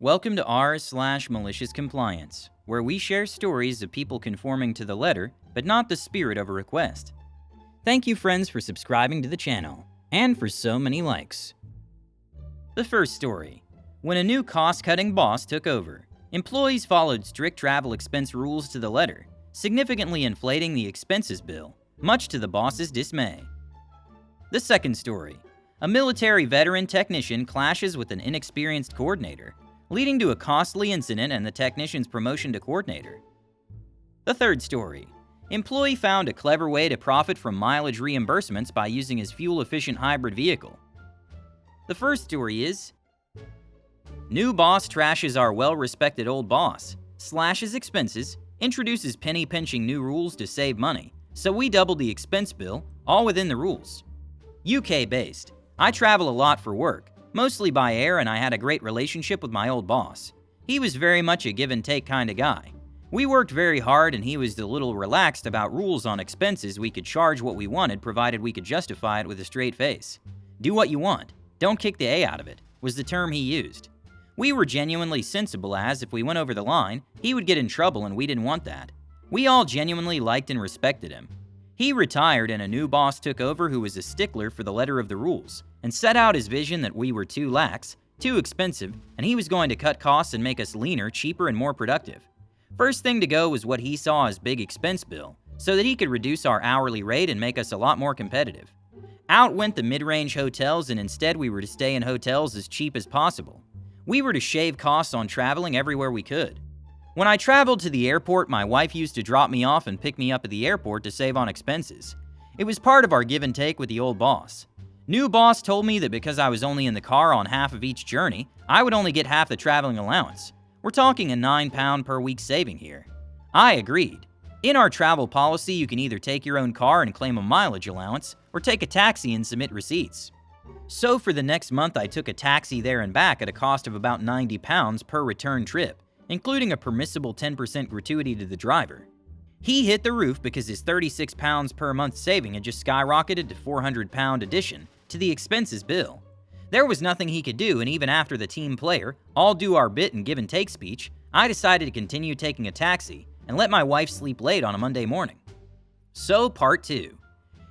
Welcome to r/malicious compliance, where we share stories of people conforming to the letter, but not the spirit of a request. Thank you, friends, for subscribing to the channel, and for so many likes. The first story. When a new cost-cutting boss took over, employees followed strict travel expense rules to the letter, significantly inflating the expenses bill, much to the boss's dismay. The second story. A military veteran technician clashes with an inexperienced coordinator, leading to a costly incident and the technician's promotion to coordinator. The third story. Employee found a clever way to profit from mileage reimbursements by using his fuel-efficient hybrid vehicle. The first story is: new boss trashes our well-respected old boss, slashes expenses, introduces penny-pinching new rules to save money, so we doubled the expense bill, all within the rules. UK-based. I travel a lot for work, mostly by air, and I had a great relationship with my old boss. He was very much a give-and-take kind of guy. We worked very hard, and he was a little relaxed about rules on expenses. We could charge what we wanted, provided we could justify it with a straight face. Do what you want. Don't kick the A out of it, was the term he used. We were genuinely sensible, as if we went over the line, he would get in trouble, and we didn't want that. We all genuinely liked and respected him. He retired, and a new boss took over who was a stickler for the letter of the rules, and set out his vision that we were too lax, too expensive, and he was going to cut costs and make us leaner, cheaper, and more productive. First thing to go was what he saw as big expense bill, so that he could reduce our hourly rate and make us a lot more competitive. Out went the mid-range hotels, and instead we were to stay in hotels as cheap as possible. We were to shave costs on traveling everywhere we could. When I traveled to the airport, my wife used to drop me off and pick me up at the airport to save on expenses. It was part of our give and take with the old boss. New boss told me that because I was only in the car on half of each journey, I would only get half the traveling allowance. We're talking a £9 per week saving here. I agreed. In our travel policy, you can either take your own car and claim a mileage allowance, or take a taxi and submit receipts. So for the next month, I took a taxi there and back at a cost of about £90 per return trip, including a permissible 10% gratuity to the driver. He hit the roof because his £36 per month saving had just skyrocketed to £400 addition to the expenses bill. There was nothing he could do, and even after the team player, all do our bit and give and take speech, I decided to continue taking a taxi and let my wife sleep late on a Monday morning. So part 2.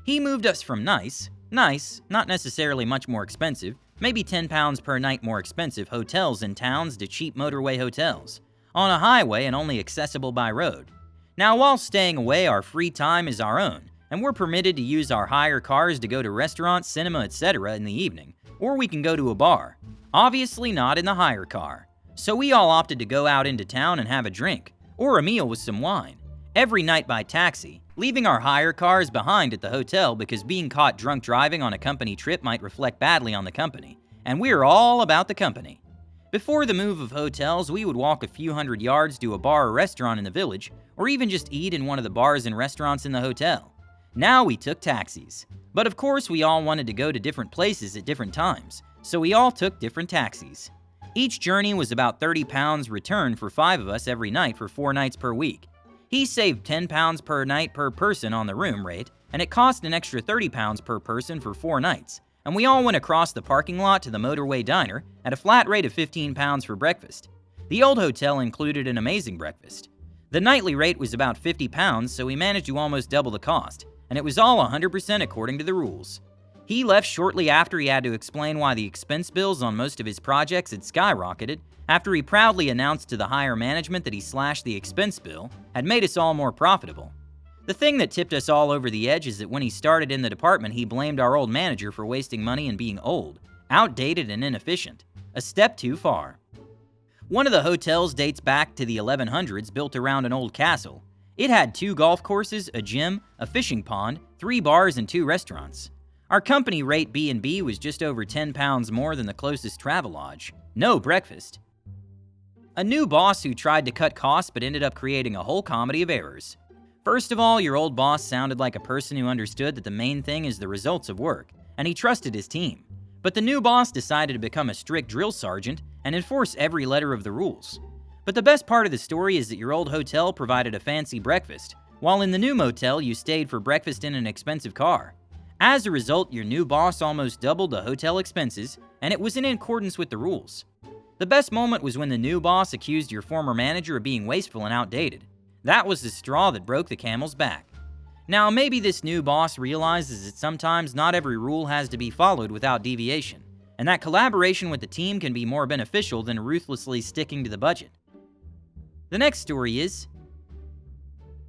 He moved us from nice, not necessarily much more expensive, maybe £10 per night more expensive hotels in towns to cheap motorway hotels, on a highway and only accessible by road. Now, while staying away, our free time is our own, and we're permitted to use our hire cars to go to restaurants, cinema, etc. in the evening, or we can go to a bar. Obviously not in the hire car. So we all opted to go out into town and have a drink, or a meal with some wine, every night by taxi, leaving our hire cars behind at the hotel because being caught drunk driving on a company trip might reflect badly on the company, and we're all about the company. Before the move of hotels, we would walk a few hundred yards to a bar or restaurant in the village, or even just eat in one of the bars and restaurants in the hotel. Now we took taxis. But of course, we all wanted to go to different places at different times, so we all took different taxis. Each journey was about £30 return for 5 of us every night for 4 nights per week. He saved £10 per night per person on the room rate, and it cost an extra £30 per person for 4 nights. And we all went across the parking lot to the motorway diner at a flat rate of £15 for breakfast. The old hotel included an amazing breakfast. The nightly rate was about £50, so we managed to almost double the cost, and it was all 100% according to the rules. He left shortly after he had to explain why the expense bills on most of his projects had skyrocketed, after he proudly announced to the higher management that he slashed the expense bill, had made us all more profitable. The thing that tipped us all over the edge is that when he started in the department, he blamed our old manager for wasting money and being old, outdated, and inefficient. A step too far. One of the hotels dates back to the 1100s, built around an old castle. It had 2 golf courses, a gym, a fishing pond, 3 bars, and 2 restaurants. Our company rate B&B was just over £10 more than the closest Travelodge. No breakfast. A new boss who tried to cut costs but ended up creating a whole comedy of errors. First of all, your old boss sounded like a person who understood that the main thing is the results of work, and he trusted his team. But the new boss decided to become a strict drill sergeant and enforce every letter of the rules. But the best part of the story is that your old hotel provided a fancy breakfast, while in the new motel you stayed for breakfast in an expensive car. As a result, your new boss almost doubled the hotel expenses, and it was in accordance with the rules. The best moment was when the new boss accused your former manager of being wasteful and outdated. That was the straw that broke the camel's back. Now, maybe this new boss realizes that sometimes not every rule has to be followed without deviation, and that collaboration with the team can be more beneficial than ruthlessly sticking to the budget. The next story is,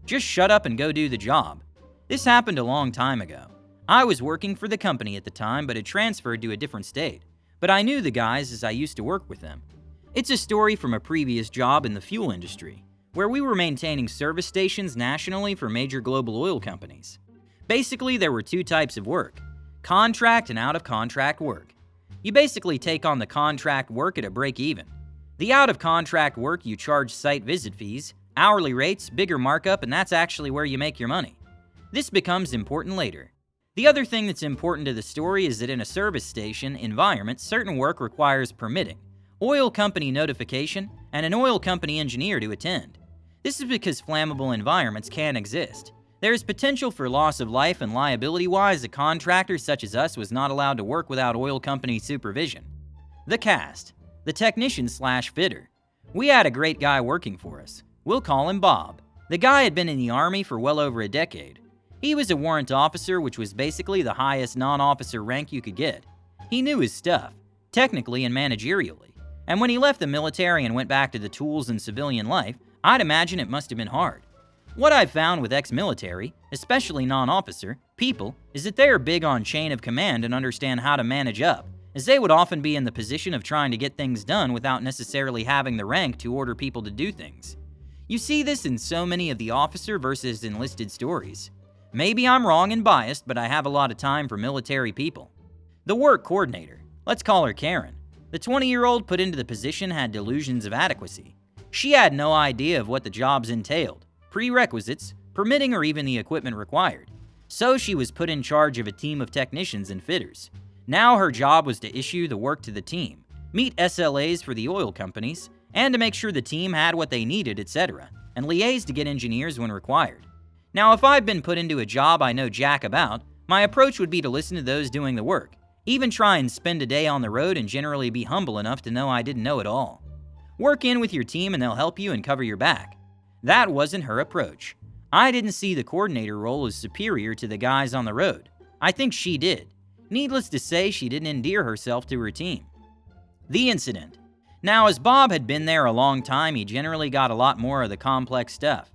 just shut up and go do the job. This happened a long time ago. I was working for the company at the time, but had transferred to a different state. But I knew the guys as I used to work with them. It's a story from a previous job in the fuel industry, where we were maintaining service stations nationally for major global oil companies. Basically, there were two types of work: contract and out-of-contract work. You basically take on the contract work at a break-even. The out-of-contract work, you charge site visit fees, hourly rates, bigger markup, and that's actually where you make your money. This becomes important later. The other thing that's important to the story is that in a service station environment, certain work requires permitting, oil company notification, and an oil company engineer to attend. This is because flammable environments can exist. There is potential for loss of life, and liability-wise, a contractor such as us was not allowed to work without oil company supervision. The cast. The technician/fitter. We had a great guy working for us. We'll call him Bob. The guy had been in the Army for well over a decade. He was a warrant officer, which was basically the highest non-officer rank you could get. He knew his stuff, technically and managerially. And when he left the military and went back to the tools and civilian life, I'd imagine it must have been hard. What I've found with ex-military, especially non-officer, people, is that they are big on chain of command and understand how to manage up, as they would often be in the position of trying to get things done without necessarily having the rank to order people to do things. You see this in so many of the officer versus enlisted stories. Maybe I'm wrong and biased, but I have a lot of time for military people. The work coordinator, let's call her Karen. The 20-year-old put into the position had delusions of adequacy. She had no idea of what the jobs entailed, prerequisites, permitting, or even the equipment required. So she was put in charge of a team of technicians and fitters. Now her job was to issue the work to the team, meet SLAs for the oil companies, and to make sure the team had what they needed, etc., and liaise to get engineers when required. Now, if I've been put into a job I know jack about, my approach would be to listen to those doing the work, even try and spend a day on the road and generally be humble enough to know I didn't know it all. Work in with your team and they'll help you and cover your back. That wasn't her approach. I didn't see the coordinator role as superior to the guys on the road. I think she did. Needless to say, she didn't endear herself to her team. The incident. Now, as Bob had been there a long time, he generally got a lot more of the complex stuff.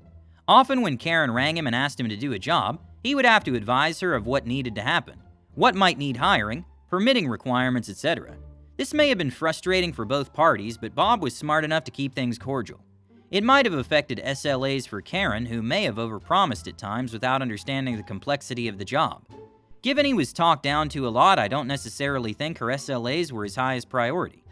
Often when Karen rang him and asked him to do a job, he would have to advise her of what needed to happen, what might need hiring, permitting requirements, etc. This may have been frustrating for both parties, but Bob was smart enough to keep things cordial. It might have affected SLAs for Karen, who may have overpromised at times without understanding the complexity of the job. Given he was talked down to a lot, I don't necessarily think her SLAs were his highest priority.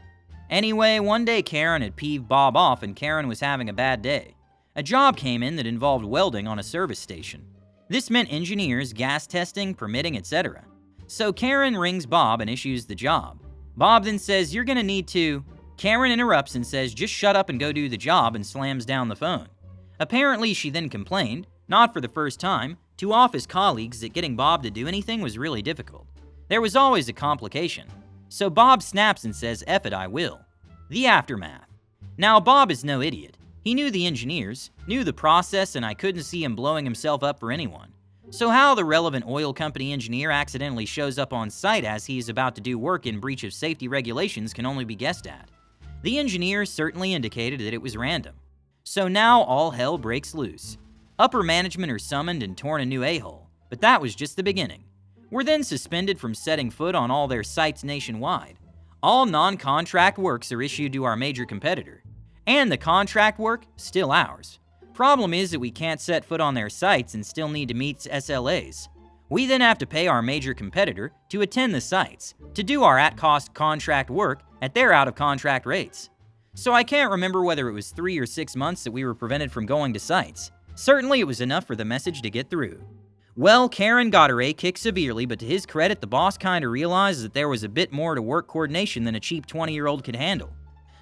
Anyway, one day Karen had peeved Bob off and Karen was having a bad day. A job came in that involved welding on a service station. This meant engineers, gas testing, permitting, etc. So Karen rings Bob and issues the job. Bob then says, "You're gonna need to..." Karen interrupts and says, "Just shut up and go do the job," and slams down the phone. Apparently, she then complained, not for the first time, to office colleagues that getting Bob to do anything was really difficult. There was always a complication. So Bob snaps and says, "F it, I will." The aftermath. Now, Bob is no idiot. He knew the engineers, knew the process, and I couldn't see him blowing himself up for anyone. So how the relevant oil company engineer accidentally shows up on site as he is about to do work in breach of safety regulations can only be guessed at. The engineer certainly indicated that it was random. So now all hell breaks loose. Upper management are summoned and torn a new a-hole, but that was just the beginning. We're then suspended from setting foot on all their sites nationwide. All non-contract works are issued to our major competitor. And the contract work, still ours. Problem is that we can't set foot on their sites and still need to meet SLAs. We then have to pay our major competitor to attend the sites, to do our at-cost contract work at their out-of-contract rates. So I can't remember whether it was 3 or 6 months that we were prevented from going to sites. Certainly it was enough for the message to get through. Well, Karen got her A kicked severely, but to his credit, the boss kinda realized that there was a bit more to work coordination than a cheap 20-year-old could handle.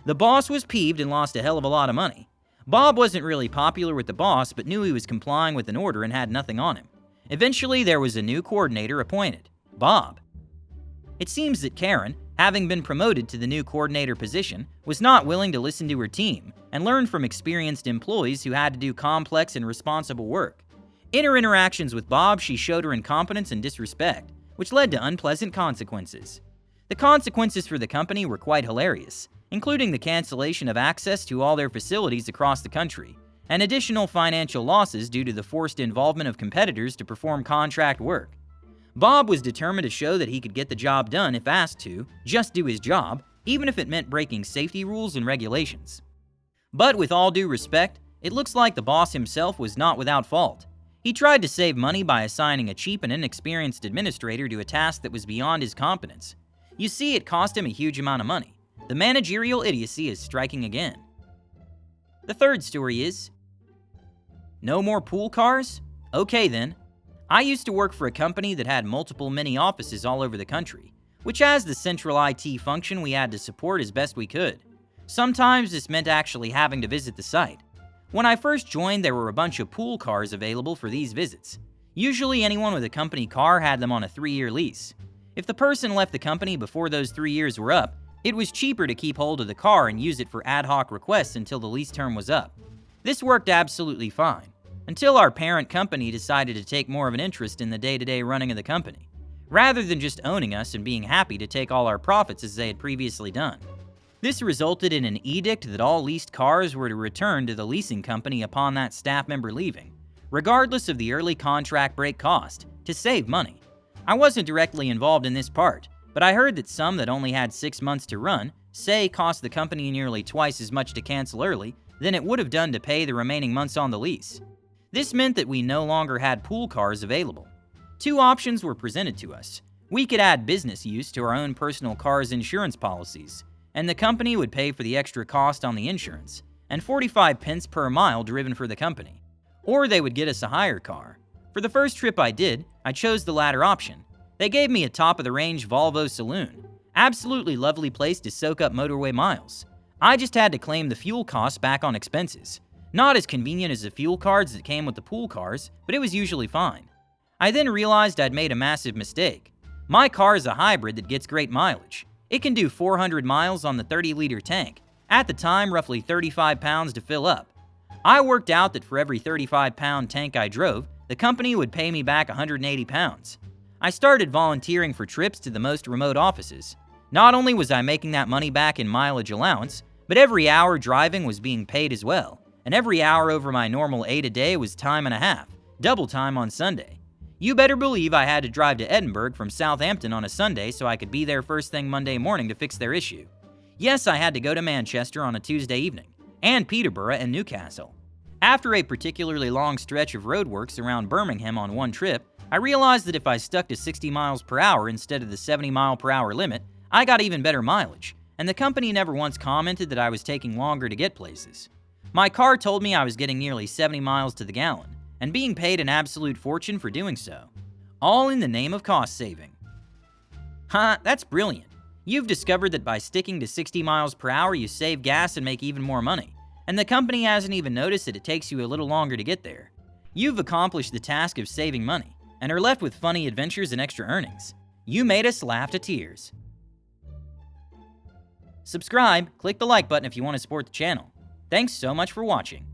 The boss was peeved and lost a hell of a lot of money. Bob wasn't really popular with the boss, but knew he was complying with an order and had nothing on him. Eventually, there was a new coordinator appointed, Bob. It seems that Karen, having been promoted to the new coordinator position, was not willing to listen to her team and learn from experienced employees who had to do complex and responsible work. In her interactions with Bob, she showed her incompetence and disrespect, which led to unpleasant consequences. The consequences for the company were quite hilarious, including the cancellation of access to all their facilities across the country, and additional financial losses due to the forced involvement of competitors to perform contract work. Bob was determined to show that he could get the job done if asked to, just do his job, even if it meant breaking safety rules and regulations. But with all due respect, it looks like the boss himself was not without fault. He tried to save money by assigning a cheap and inexperienced administrator to a task that was beyond his competence. You see, it cost him a huge amount of money. The managerial idiocy is striking again. The third story is, no more pool cars? Okay then. I used to work for a company that had multiple mini offices all over the country, which as the central IT function we had to support as best we could. Sometimes this meant actually having to visit the site. When I first joined, there were a bunch of pool cars available for these visits. Usually anyone with a company car had them on a 3-year lease. If the person left the company before those 3 years were up, it was cheaper to keep hold of the car and use it for ad hoc requests until the lease term was up. This worked absolutely fine, until our parent company decided to take more of an interest in the day-to-day running of the company, rather than just owning us and being happy to take all our profits as they had previously done. This resulted in an edict that all leased cars were to return to the leasing company upon that staff member leaving, regardless of the early contract break cost, to save money. I wasn't directly involved in this part, but I heard that some that only had 6 months to run, say, cost the company nearly twice as much to cancel early than it would have done to pay the remaining months on the lease. This meant that we no longer had pool cars available. 2 options were presented to us. We could add business use to our own personal car's insurance policies, and the company would pay for the extra cost on the insurance, and 45 pence per mile driven for the company. Or they would get us a hire car. For the first trip I did, I chose the latter option. They gave me a top-of-the-range Volvo Saloon. Absolutely lovely place to soak up motorway miles. I just had to claim the fuel costs back on expenses. Not as convenient as the fuel cards that came with the pool cars, but it was usually fine. I then realized I'd made a massive mistake. My car is a hybrid that gets great mileage. It can do 400 miles on the 30-liter tank, at the time roughly 35 pounds to fill up. I worked out that for every 35-pound tank I drove, the company would pay me back 180 pounds. I started volunteering for trips to the most remote offices. Not only was I making that money back in mileage allowance, but every hour driving was being paid as well, and every hour over my normal 8 a day was time and a half, double time on Sunday. You better believe I had to drive to Edinburgh from Southampton on a Sunday so I could be there first thing Monday morning to fix their issue. Yes, I had to go to Manchester on a Tuesday evening, and Peterborough and Newcastle. After a particularly long stretch of roadworks around Birmingham on one trip, I realized that if I stuck to 60 miles per hour instead of the 70 mile per hour limit, I got even better mileage, and the company never once commented that I was taking longer to get places. My car told me I was getting nearly 70 miles to the gallon, and being paid an absolute fortune for doing so. All in the name of cost saving. Ha, that's brilliant. You've discovered that by sticking to 60 miles per hour you save gas and make even more money, and the company hasn't even noticed that it takes you a little longer to get there. You've accomplished the task of saving money, and are left with funny adventures and extra earnings. You made us laugh to tears. Subscribe, click the like button if you want to support the channel. Thanks so much for watching.